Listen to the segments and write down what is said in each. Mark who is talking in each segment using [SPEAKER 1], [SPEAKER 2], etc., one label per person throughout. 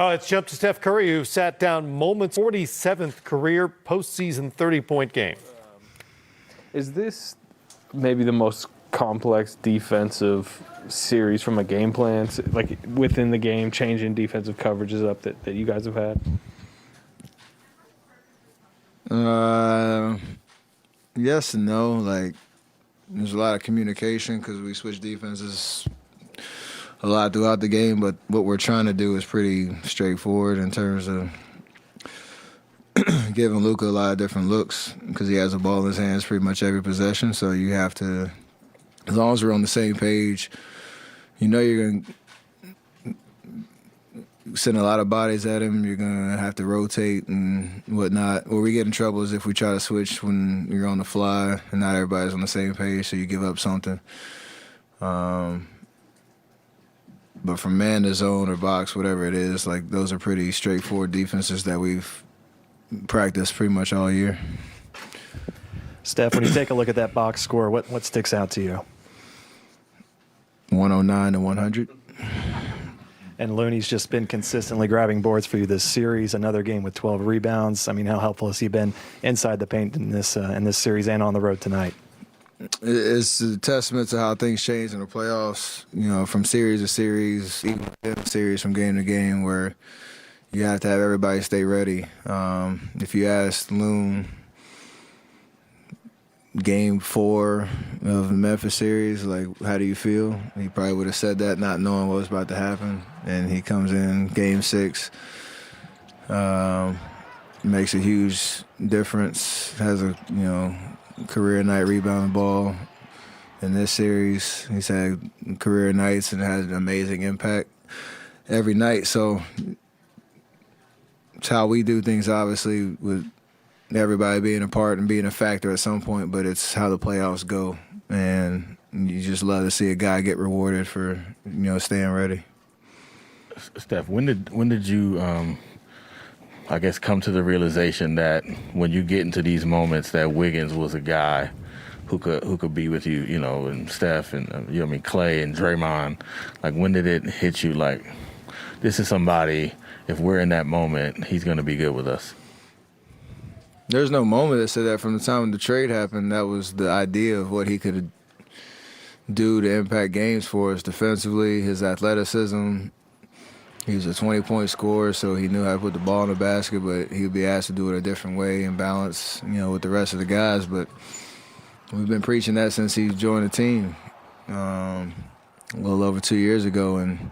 [SPEAKER 1] Let's jump to Steph Curry, who sat down moments, 47th career postseason 30-point game.
[SPEAKER 2] Is this maybe the most complex defensive series from a game plan, like within the game, changing defensive coverages up that you guys have had?
[SPEAKER 3] Yes and no. Like, there's a lot of communication because we switch defenses a lot throughout the game, but what we're trying to do is pretty straightforward in terms of giving Luka a lot of different looks because he has the ball in his hands pretty much every possession. So you have to, as long as we're on the same page, you know you're going to send a lot of bodies at him. You're going to have to rotate and whatnot. Where we get in trouble is if we try to switch when you're on the fly and not everybody's on the same page, so you give up something. But from man to zone or box, whatever it is, like those are pretty straightforward defenses that we've practiced pretty much all year.
[SPEAKER 4] Steph, when you take a look at that box score, what sticks out to you?
[SPEAKER 3] 109 to 100.
[SPEAKER 4] And Looney's just been consistently grabbing boards for you this series. Another game with 12 rebounds. I mean, how helpful has he been inside the paint in this series and on the road tonight?
[SPEAKER 3] It's a testament to how things change in the playoffs, you know, from series to series, even series from game to game, where you have to have everybody stay ready. If you asked Loon game 4 of the Memphis series, like, how do you feel? He probably would have said that not knowing what was about to happen. And he comes in game 6, makes a huge difference, has a, you know, career night rebounding ball in this series. He's had career nights and had an amazing impact every night. So it's how we do things, obviously, with everybody being a part and being a factor at some point, but it's how the playoffs go. And you just love to see a guy get rewarded for, you know, staying ready.
[SPEAKER 5] Steph, when did you I guess come to the realization that when you get into these moments that Wiggins was a guy who could be with you, you know, and Steph and you know, I mean, Clay and Draymond, like, when did it hit you like, this is somebody, if we're in that moment, he's going to be good with us?
[SPEAKER 3] There's no moment that said that. From the time the trade happened, that was the idea of what he could do to impact games for us defensively, his athleticism. He was a 20-point scorer, so he knew how to put the ball in the basket, but he would be asked to do it a different way and balance, you know, with the rest of the guys. But we've been preaching that since he joined the team a little over 2 years ago, and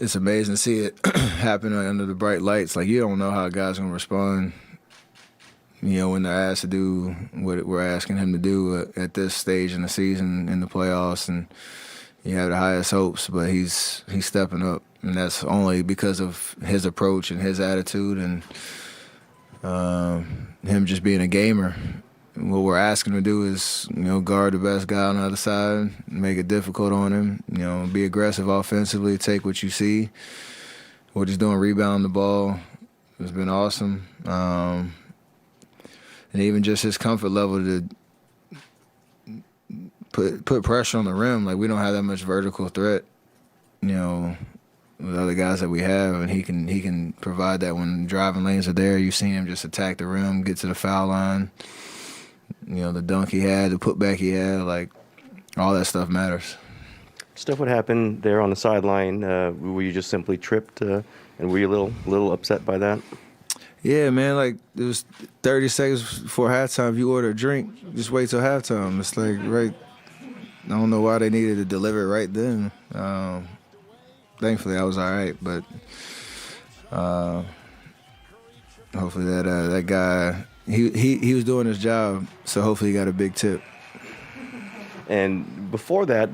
[SPEAKER 3] it's amazing to see it happen under the bright lights. Like, you don't know how a guy's going to respond, you know, when they're asked to do what we're asking him to do at this stage in the season, in the playoffs, and you have the highest hopes, but he's stepping up, and that's only because of his approach and his attitude and him just being a gamer. What we're asking him to do is, you know, guard the best guy on the other side, make it difficult on him, you know, be aggressive offensively, take what you see. What he's doing, rebounding the ball, has been awesome. And even just his comfort level to put pressure on the rim. Like, we don't have that much vertical threat, you know, with other guys that we have, and he can provide that when driving lanes are there. You've seen him just attack the rim, get to the foul line. You know, the dunk he had, the putback he had, like, all that stuff matters.
[SPEAKER 6] Steph, what happened there on the sideline? Were you just simply tripped, and were you a little upset by that?
[SPEAKER 3] Yeah, man, like, it was 30 seconds before halftime. If you order a drink, just wait till halftime. It's like, right, I don't know why they needed to deliver it right then. Thankfully, I was all right, but hopefully that guy, he was doing his job, so hopefully he got a big tip.
[SPEAKER 6] And before that,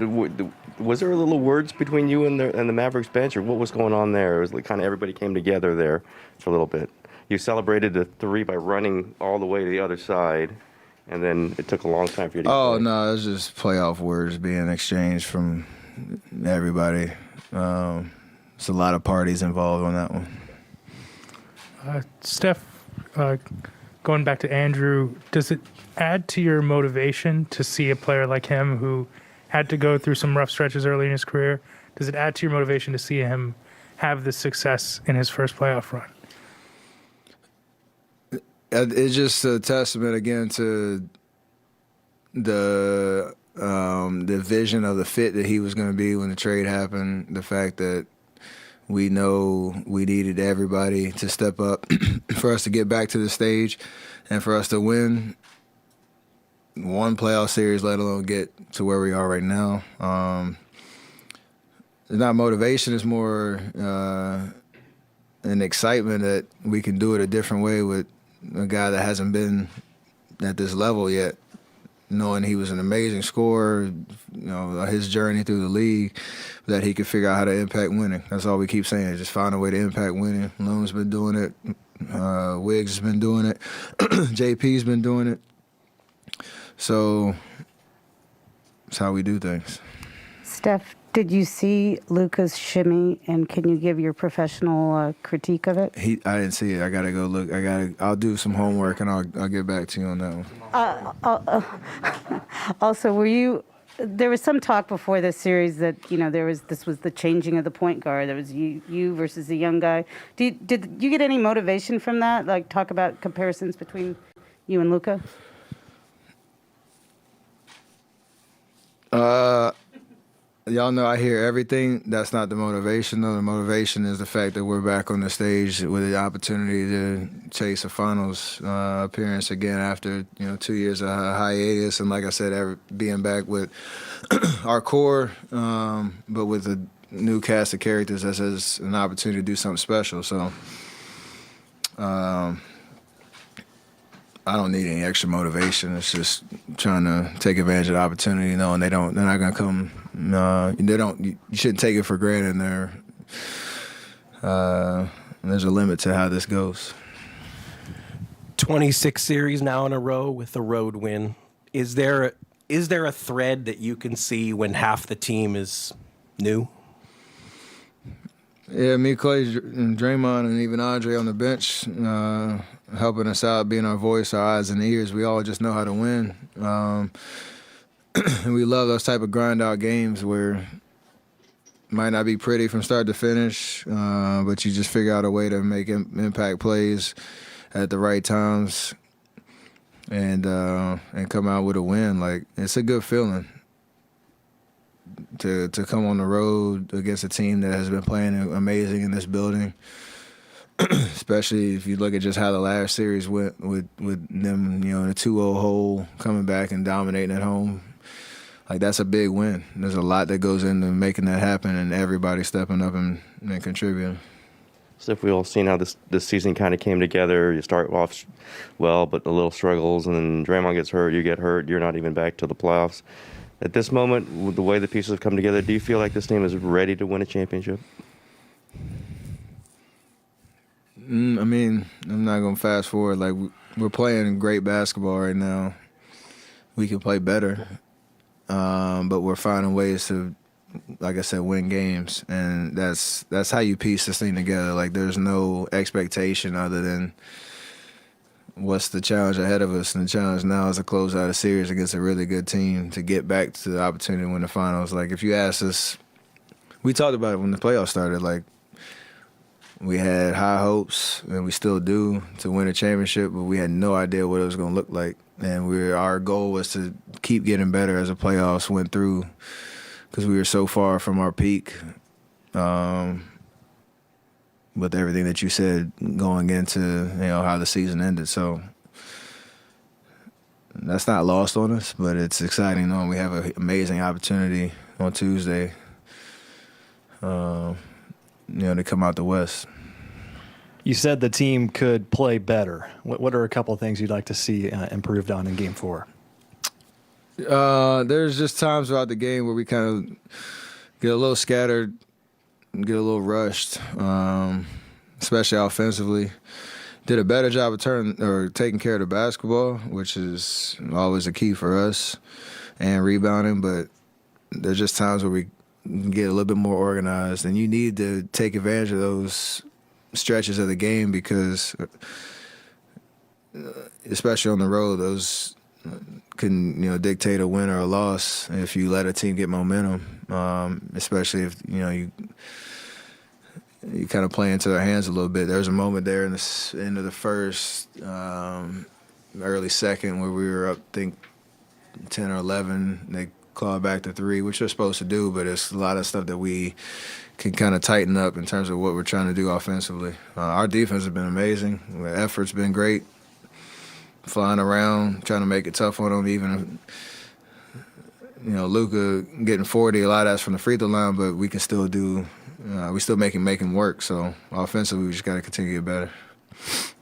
[SPEAKER 6] was there a little words between you and the Mavericks bench, or what was going on there? It was like kind of everybody came together there for a little bit. You celebrated the 3 by running all the way to the other side, and then it took a long time for you to
[SPEAKER 3] Oh, no, it was just playoff words being exchanged from everybody. There's a lot of parties involved on that one.
[SPEAKER 7] Steph, going back to Andrew, does it add to your motivation to see a player like him who had to go through some rough stretches early in his career? Does it add to your motivation to see him have the success in his first playoff run?
[SPEAKER 3] It's just a testament again to the vision of the fit that he was going to be when the trade happened. The fact that we know we needed everybody to step up for us to get back to the stage and for us to win one playoff series, let alone get to where we are right now. It's not motivation, it's more an excitement that we can do it a different way with a guy that hasn't been at this level yet, knowing he was an amazing scorer, his journey through the league, that he could figure out how to impact winning. That's all we keep saying, just find a way to impact winning. Loon's been doing it. Wiggs has been doing it. JP's been doing it. So that's how we do things.
[SPEAKER 8] Steph, did you see Luka's shimmy, and can you give your professional critique of it?
[SPEAKER 3] I didn't see it. I gotta go look. I'll do some homework and I'll get back to you on that one.
[SPEAKER 8] Also, there was some talk before this series that this was the changing of the point guard. There was you versus the young guy. Did you get any motivation from that? Like talk about comparisons between you and Luka?
[SPEAKER 3] Y'all know I hear everything. That's not the motivation, though. The motivation is the fact that we're back on the stage with the opportunity to chase a finals appearance again after 2 years of hiatus. And like I said, being back with our core, but with a new cast of characters, that says an opportunity to do something special. So I don't need any extra motivation. It's just trying to take advantage of the opportunity, and they're not gonna come. You shouldn't take it for granted. There's a limit to how this goes.
[SPEAKER 9] 26 series now in a row with a road win. Is there a thread that you can see when half the team is new?
[SPEAKER 3] Yeah, me, Clay, and Draymond, and even Andre on the bench, helping us out, being our voice, our eyes and ears. We all just know how to win. And we love those type of grind-out games where it might not be pretty from start to finish, but you just figure out a way to make impact plays at the right times and come out with a win. Like, it's a good feeling to come on the road against a team that has been playing amazing in this building, especially if you look at just how the last series went with them, in a 2-0 hole, coming back and dominating at home. Like, that's a big win. There's a lot that goes into making that happen, and everybody stepping up and contributing.
[SPEAKER 6] Steph, we all seen how this season kind of came together. You start off well, but a little struggles, and then Draymond gets hurt, you get hurt, you're not even back to the playoffs. At this moment, with the way the pieces have come together, do you feel like this team is ready to win a championship?
[SPEAKER 3] I'm not going to fast forward. Like, we're playing great basketball right now. We can play better, but we're finding ways to, like I said, win games, and that's how you piece this thing together. Like, there's no expectation other than what's the challenge ahead of us, and the challenge now is to close out a series against a really good team to get back to the opportunity to win the finals. Like, if you ask us, we talked about it when the playoffs started, like, we had high hopes, and we still do, to win a championship, but we had no idea what it was going to look like. And our goal was to keep getting better as the playoffs went through, because we were so far from our peak. With everything that you said going into how the season ended. So that's not lost on us, but it's exciting knowing we have an amazing opportunity on Tuesday to come out the West.
[SPEAKER 4] You said the team could play better. What are a couple of things you'd like to see improved on in Game 4?
[SPEAKER 3] There's just times throughout the game where we kind of get a little scattered, get a little rushed, especially offensively. Did a better job of taking care of the basketball, which is always a key for us, and rebounding. But there's just times where we get a little bit more organized, and you need to take advantage of those stretches of the game because, especially on the road, those can dictate a win or a loss if you let a team get momentum, especially if you kind of play into their hands a little bit. There was a moment there in the end of the first, early second, where we were up, I think, 10 or 11. They clawed back to 3, which they're supposed to do, but it's a lot of stuff that we can kind of tighten up in terms of what we're trying to do offensively. Our defense has been amazing. The effort's been great. Flying around, trying to make it tough on them. Even, Luka getting 40, a lot of that's from the free throw line, but we can still do. We still make him work. So offensively, we just got to continue to get better.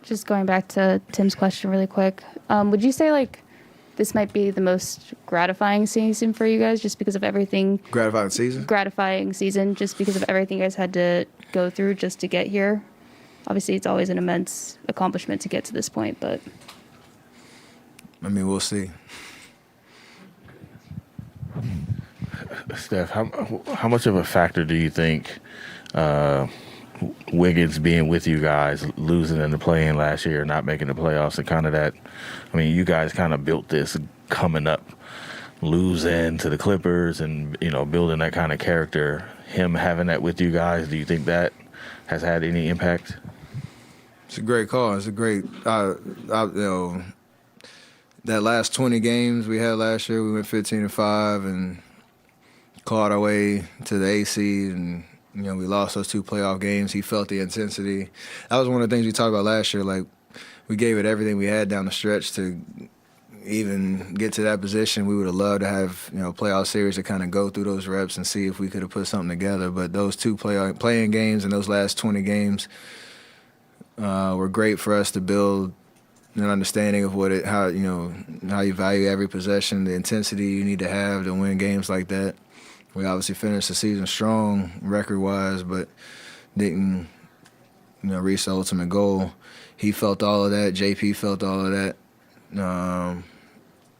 [SPEAKER 10] Just going back to Tim's question really quick, would you say this might be the most gratifying season for you guys, just because of everything?
[SPEAKER 3] Gratifying season?
[SPEAKER 10] Gratifying season, just because of everything you guys had to go through just to get here. Obviously, it's always an immense accomplishment to get to this point, but.
[SPEAKER 3] I mean, we'll see.
[SPEAKER 5] Steph, how much of a factor do you think Wiggins being with you guys, losing in the play-in last year, not making the playoffs, and kind of that? I mean, you guys kind of built this coming up, losing to the Clippers, and building that kind of character. Him having that with you guys, do you think that has had any impact?
[SPEAKER 3] It's a great call. It's a great, that last 20 games we had last year, we went 15-5 and clawed our way to the AC, and we lost those 2 playoff games. He felt the intensity. That was one of the things we talked about last year. Like, we gave it everything we had down the stretch to even get to that position. We would have loved to have playoff series to kind of go through those reps and see if we could have put something together. But those 2 playing games and those last 20 games were great for us to build an understanding of how you value every possession, the intensity you need to have to win games like that. We obviously finished the season strong record-wise, but didn't reach the ultimate goal. He felt all of that. JP felt all of that.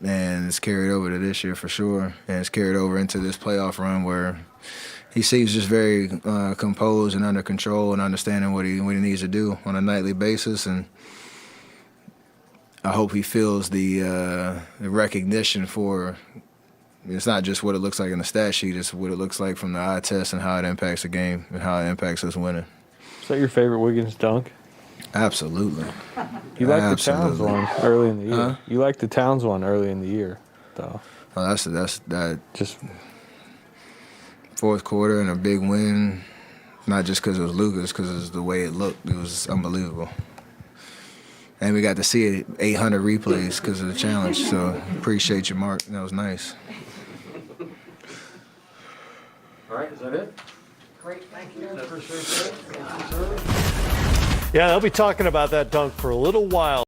[SPEAKER 3] And it's carried over to this year for sure. And it's carried over into this playoff run where he seems just very composed and under control and understanding what he needs to do on a nightly basis. And I hope he feels the recognition for it's not just what it looks like in the stat sheet, it's what it looks like from the eye test and how it impacts the game and how it impacts us winning.
[SPEAKER 2] Is that your favorite Wiggins dunk?
[SPEAKER 3] Absolutely.
[SPEAKER 2] You like the Towns one early in the year. You like the Towns one early in the year, though.
[SPEAKER 3] Oh, that's
[SPEAKER 2] just
[SPEAKER 3] fourth quarter and a big win. Not just because it was Luka, it's because it was the way it looked. It was unbelievable. And we got to see it 800 replays because of the challenge. So appreciate you, Mark. That was nice.
[SPEAKER 2] All right, is that it?
[SPEAKER 8] Great, thank you.
[SPEAKER 1] Yeah, they'll be talking about that dunk for a little while.